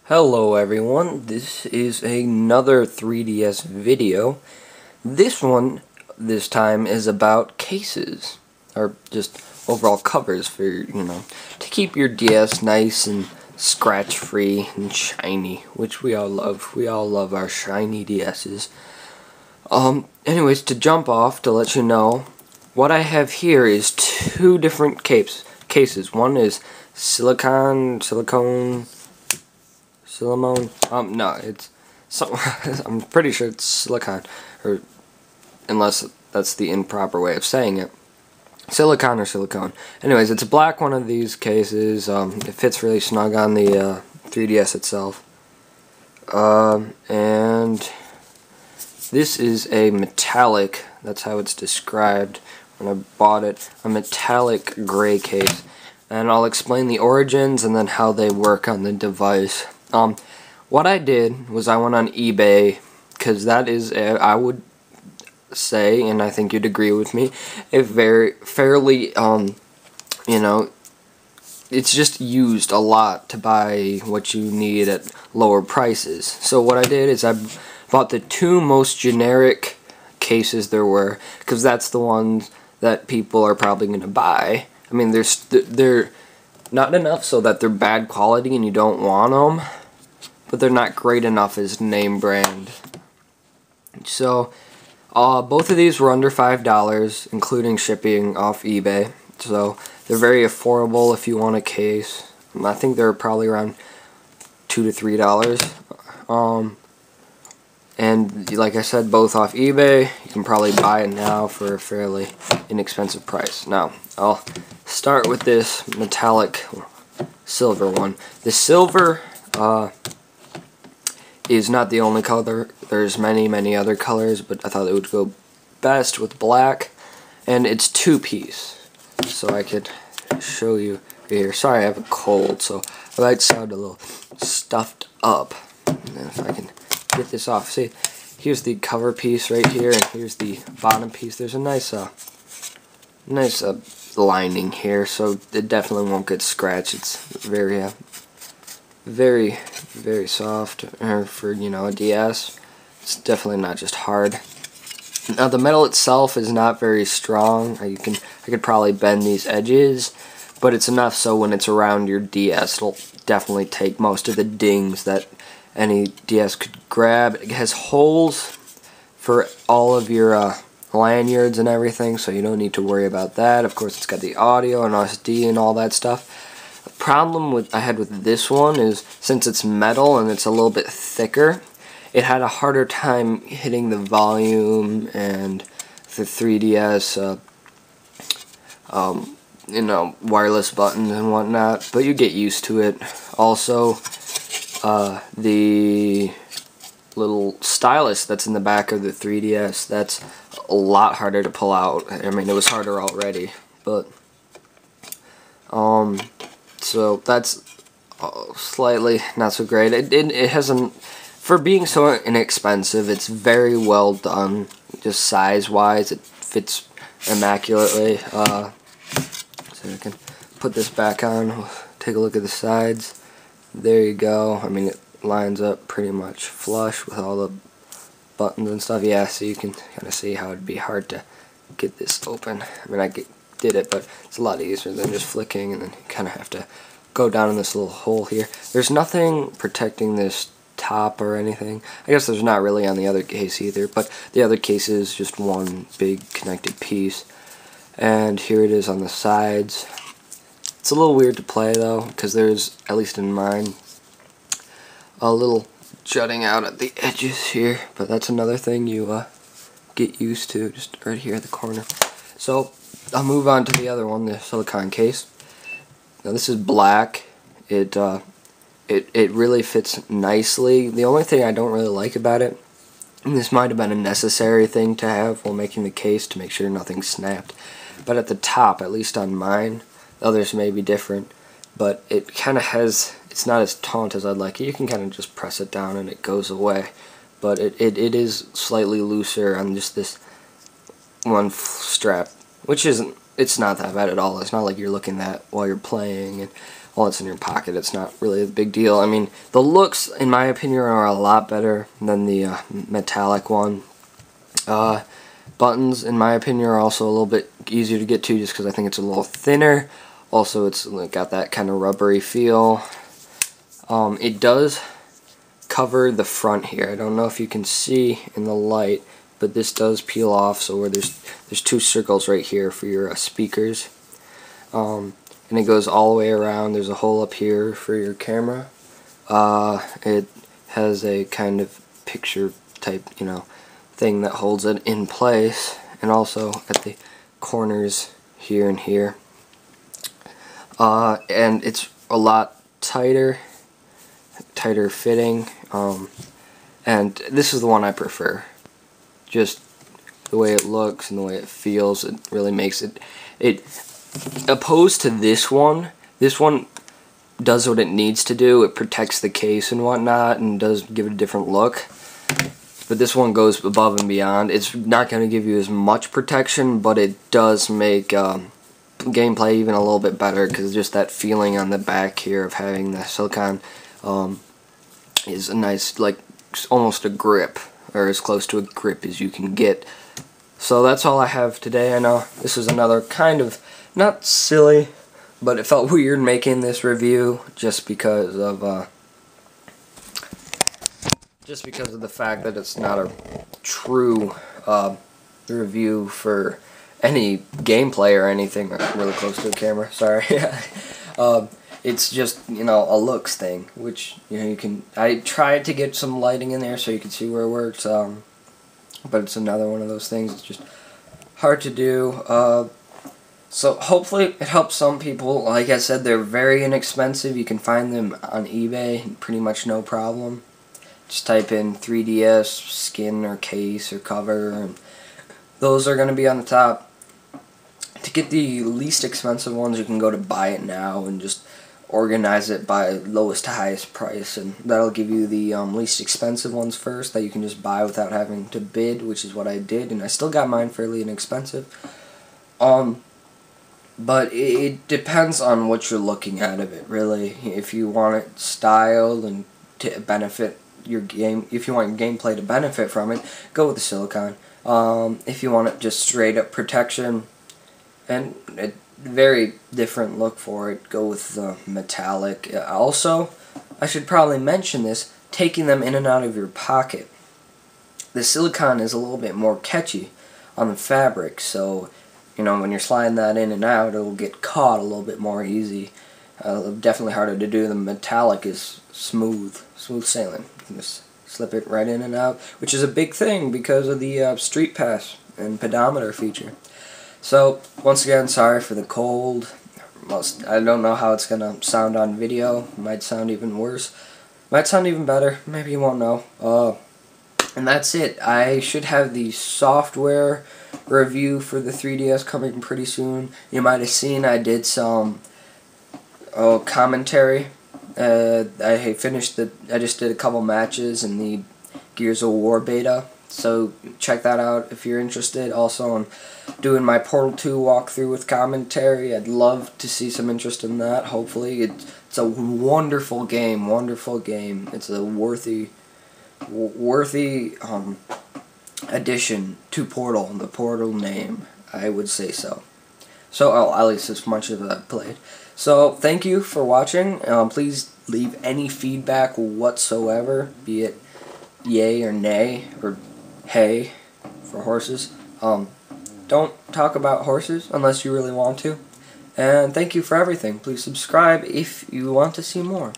Hello everyone, this is another 3DS video. This time is about cases, or just overall covers for, to keep your DS nice and scratch-free and shiny, which we all love. We all love our shiny DS's. Anyways, to jump off, to let you know, what I have here is two different cases. One is silicone, no, it's some. I'm pretty sure it's silicone, or unless that's the improper way of saying it. Silicone or silicone. Anyways, it's a black one of these cases. It fits really snug on the 3DS itself. And this is a metallic. That's how it's described when I bought it. A metallic gray case, and I'll explain the origins and then how they work on the device. What I did was I went on eBay, because that is, I would say, and I think you'd agree with me, a fairly, it's just used a lot to buy what you need at lower prices. So what I did is I bought the two most generic cases there were, because that's the ones that people are probably going to buy. I mean, they're not enough so that they're bad quality and you don't want them, but they're not great enough as name brand. So both of these were under $5, including shipping off eBay. So they're very affordable if you want a case. I think they're probably around $2 to $3. And like I said, both off eBay. You can probably buy it now for a fairly inexpensive price. Now, I'll start with this metallic silver one. The silver is not the only color. There's many other colors, but I thought it would go best with black. And it's two-piece, so I could show you here. Sorry, I have a cold, so I might sound a little stuffed up. And if I can get this off. See, here's the cover piece right here, and here's the bottom piece. There's a nice lining here, so it definitely won't get scratched. It's very soft for, a DS. It's definitely not just hard. Now the metal itself is not very strong. I could probably bend these edges, but it's enough so when it's around your DS, it'll definitely take most of the dings that any DS could grab. It has holes for all of your lanyards and everything, so you don't need to worry about that. Of course, it's got the audio and SD and all that stuff. The problem I had with this one is, since it's metal and it's a little bit thicker, it had a harder time hitting the volume and the 3DS, wireless buttons and whatnot, but you get used to it. Also, the little stylus that's in the back of the 3DS, that's a lot harder to pull out. I mean, it was harder already, but so that's slightly not so great. It hasn't, for being so inexpensive, it's very well done. Just size-wise, it fits immaculately. So I can put this back on. Take a look at the sides. There you go. I mean, it lines up pretty much flush with all the buttons and stuff. Yeah, so you can kind of see how it'd be hard to get this open. I mean, I did it, but it's a lot easier than just flicking, and then you kind of have to go down in this little hole here. There's nothing protecting this top or anything. I guess there's not really on the other case either, but the other case is just one big connected piece. And here it is on the sides. It's a little weird to play though, because there's, at least in mine, a little jutting out at the edges here, but that's another thing you get used to, just right here at the corner. So I'll move on to the other one, the silicone case. Now this is black. It really fits nicely. The only thing I don't really like about it, and this might have been a necessary thing to have while making the case to make sure nothing snapped, but at the top, at least on mine, others may be different, but it kind of has, it's not as taut as I'd like it. You can kind of just press it down and it goes away, but it is slightly looser on just this one strap, which isn't it's not that bad at all. It's not like you're looking at while you're playing and all it's in your pocket. It's not really a big deal. I mean, the looks, in my opinion, are a lot better than the metallic one. Buttons, in my opinion, are also a little bit easier to get to just because I think it's a little thinner. Also, it's got that kind of rubbery feel. It does cover the front here. I don't know if you can see in the light, but this does peel off, so where there's two circles right here for your speakers. And it goes all the way around. There's a hole up here for your camera. It has a kind of picture type, thing that holds it in place, and also at the corners here and here. And it's a lot tighter fitting, and this is the one I prefer. Just the way it looks and the way it feels, it really makes it opposed to this one does what it needs to do. It protects the case and whatnot and does give it a different look. But this one goes above and beyond. It's not going to give you as much protection, but it does make gameplay even a little bit better, because just that feeling on the back here of having the silicone is a nice, like, almost a grip, or as close to a grip as you can get. So that's all I have today. I know this is another kind of, not silly, but it felt weird making this review just because of the fact that it's not a true review for any gameplay or anything. Really close to the camera, sorry. It's just, a looks thing, which, I tried to get some lighting in there so you can see where it works, but it's another one of those things. It's just hard to do. So hopefully it helps some people. Like I said, they're very inexpensive. You can find them on eBay, pretty much no problem. Just type in 3DS skin or case or cover, and those are going to be on the top. To get the least expensive ones, you can go to Buy It Now and just organize it by lowest to highest price, and that'll give you the least expensive ones first that you can just buy without having to bid, which is what I did, and I still got mine fairly inexpensive. But it depends on what you're looking at of it, really. If you want it styled and to benefit your game, if you want your gameplay to benefit from it, go with the silicone. If you want it just straight up protection and a very different look for it, go with the metallic. Also, I should probably mention this, taking them in and out of your pocket. The silicone is a little bit more catchy on the fabric, so when you're sliding that in and out, it'll get caught a little bit more easy. Definitely harder to do. The metallic is smooth sailing. You can just slip it right in and out, which is a big thing because of the Street Pass and pedometer feature. So, once again, sorry for the cold. I don't know how it's going to sound on video. It might sound even worse. Might sound even better. Maybe you won't know. And that's it. I should have the software review for the 3DS coming pretty soon. You might have seen I did some commentary. I just did a couple matches in the Gears of War beta, so check that out if you're interested. Also, I'm doing my Portal 2 walkthrough with commentary. I'd love to see some interest in that. Hopefully, it's a wonderful game. It's a worthy addition to Portal, the Portal name, I would say so. So, at least as much as I've played. So, thank you for watching. Please leave any feedback whatsoever, be it yay or nay, or hey for horses. Don't talk about horses unless you really want to. And thank you for everything. Please subscribe if you want to see more.